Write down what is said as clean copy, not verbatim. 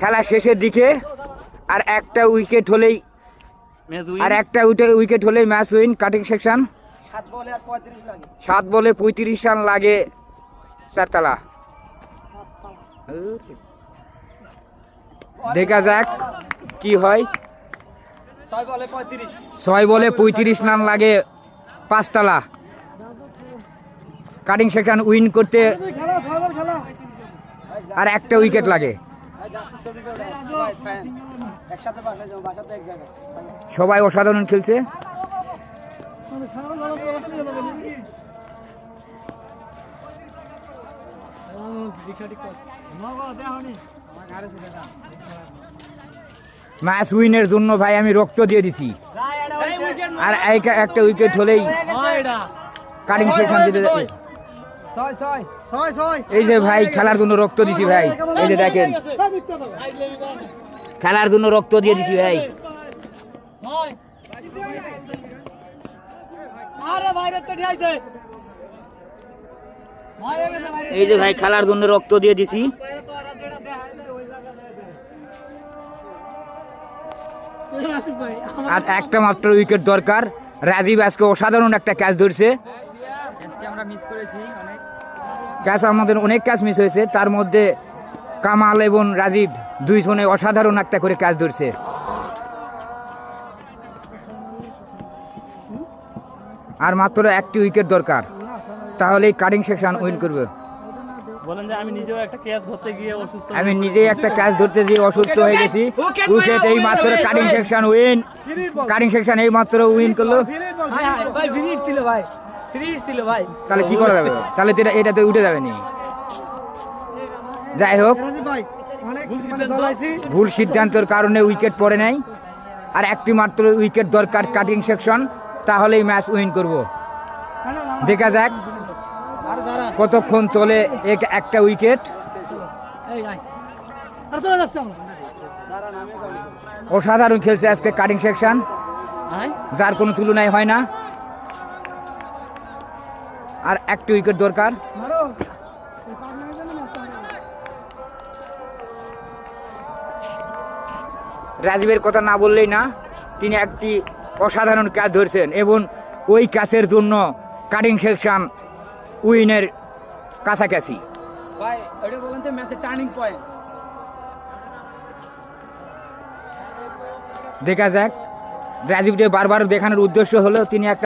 খেলা শেষের দিকে আর একটা উইকেট হলেই ম্যাচ উইন কাটিং সেকশন। 7 বলে 35 রান লাগে চারতলা। দেখা যাক কি হয়। 6 বলে 35 রান লাগে পাঁচতলা। কাটিং সেকশন উইন করতে আর একটা উইকেট লাগে। সবাই অসাধারণ খেলছে। ম্যাচ উইনের জন্য ভাই আমি রক্ত দিয়ে দিছি। আর একটা উইকেট হলেই কাটিং সেকশন দিতে। এই যে ভাই খেলার জন্য রক্ত দিছি ভাই, এই যে দেখেন খেলার জন্য রক্ত দিয়ে দিছি ভাই। এই যে ভাই খেলার জন্য রক্ত দিয়ে দিছি। আর একটা মাত্র উইকেট দরকার। রাজীব আজকে অসাধারণ একটা ক্যাচ ধরছে। ক্যাচ আমাদের অনেক ক্যাচ মিস হয়েছে, তার মধ্যে কামাল এবং রাজীব দুইজনে অসাধারণ একটা করে ক্যাচ ধরছে। আর মাত্র একটি উইকেট দরকার, তাহলেই কাটিং সেকশন উইন করবে। আমি নিজেই একটা ক্যাচ ধরতে গিয়ে অসুস্থ হয়ে গেছি। উইকেট এই মাত্র cutting section win. Cutting section এই মাত্র উইন করলো। তাহলে কি করা যাবে? তাহলে এটা তো উঠে যাবে নি। যাই হোক, ভুল সিদ্ধান্তের কারণে উইকেট পড়ে নাই। আর একটি মাত্র উইকেট দরকার কাটিং সেকশন, তাহলেই ম্যাচ উইন করব। দেখা যাক কতক্ষণ চলে একটা উইকেট। অসাধারণ খেলছে আজকে কাটিং সেকশন, যার কোনো তুলনাই হয় না। আর একটি উইকেট দরকার। রাজীবের কথা না বললেই না, তিনি একটি অসাধারণ ক্যাচ ধরছেন এবং ওই ক্যাচের জন্য কাটিং সেকশন উইনের কাছাকাছি। দেখা যাক, রাজীবকে বারবার দেখানোর উদ্দেশ্য হলো তিনি একটা